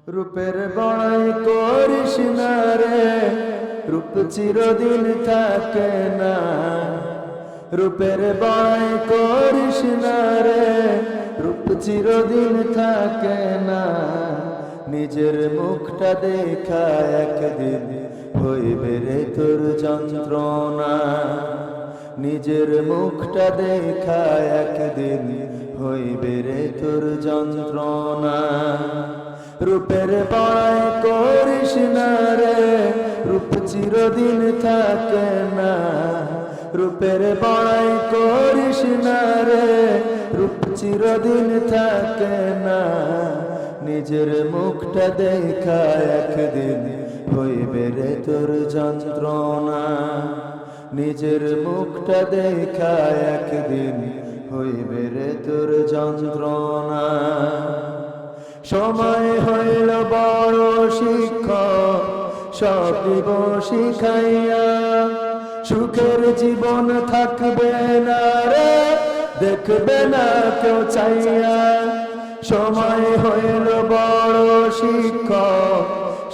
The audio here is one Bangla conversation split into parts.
রূপের বড়াই করিস না রে, রূপ চিরদিন থাকে না। রূপের বড়াই করিস না রে, রূপ চিরদিন থাকে না। নিজের মুখটা দেখা একদিন হইবে রে তোর যন্ত্রণা। নিজের মুখটা দেখা একদিন হইবে রে তোর যন্ত্রণা। রূপের বড়াই করিস না রে, রূপ চিরদিন থাকে না। রূপের বড়াই করিস না রে, রূপ চিরদিন থাকে না। নিজের মুখটা দেখা একদিন হইবে রে তোর যন্ত্রণা। নিজের মুখটা দেখা একদিন হইবে রে তোর যন্ত্রণা। সময় হইল বড় শিক্ষক, সব দিব শিখাইয়া। সুখের জীবন থাকবে না রে, দেখবে না কেউ চাইয়া। সময় হইল বড় শিক্ষক,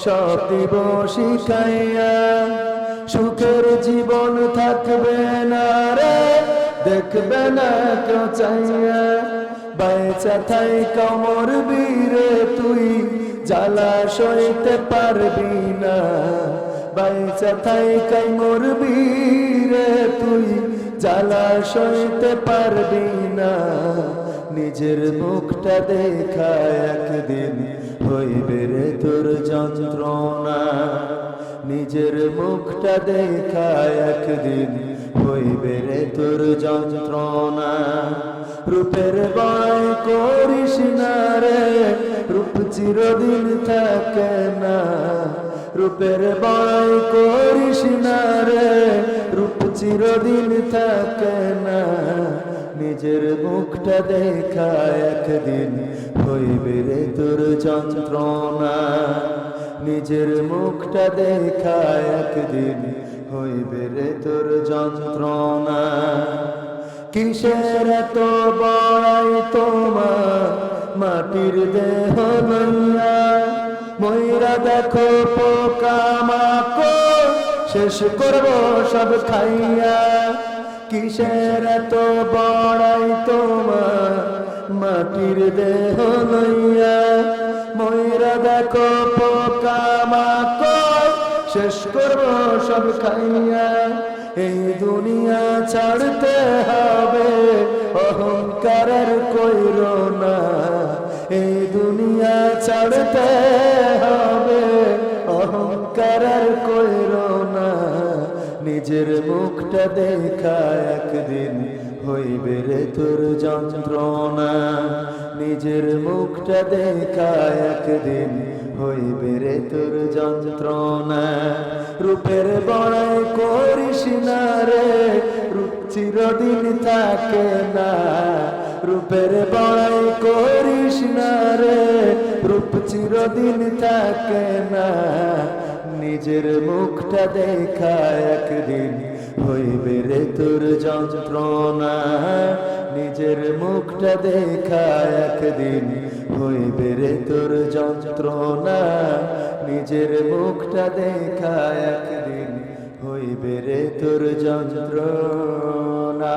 সব দিব শিখাইয়া। সুখের জীবন থাকবে না রে, দেখবে না কেউ চাইয়া। বাইচা থাই কমর বীরে তুই জ্বালা সইতে পারবি না। বাইচা থাই কমর বীরে তুই জ্বালা সইতে পারবি না। নিজের মুখটা দেখা একদিন হইবে রে তোর যন্ত্রণা। নিজের মুখটা দেখা একদিন হইবে রে তোর যন্ত্রণা। রূপের বড়াই করিস না রে, রূপ চিরদিন থাকে না। রূপের বড়াই করিস না রে, রূপ চিরদিন থাকে না। নিজের মুখটা দেখা একদিন হইবে রে তোর যন্ত্রণা। নিজের মুখটা দেখা একদিন হইবে রে তোর যন্ত্রণা। কিসের এত বড়াই তোমার মাটির দেহ লইয়া। ময়রা দেখো পোকা মাকড় শেষ করব সব খাইয়া। কিসের এত বড়াই তোমার মাটির দেহ লইয়া। ময়রা দেখো পোকা মাকড় শেষ করব সব খাইয়া। এই দুনিয়া ছাড়তে হবে, অহংকারের কইরো না। এই দুনিয়া ছাড়তে হবে, অহংকারের কইরো না। নিজের মুখটা দেখা একদিন হইবে রে তোর যন্ত্রণা। নিজের মুখটা দেখা একদিন হইবে রে তোর যন্ত্রণা। রূপের বড়াই করিস না রে, রূপ চিরদিন থাকে না। রূপের বড়াই করিস না রে, রূপ চিরদিন থাকে না। নিজের মুখটা দেখা একদিন হইবে রে তোর যন্ত্রণা। নিজের মুখটা দেখা একদিন হইবে রে তোর যন্ত্রণা। নিজের মুখটা দেখা একদিন হইবে রে তোর যন্ত্রণা।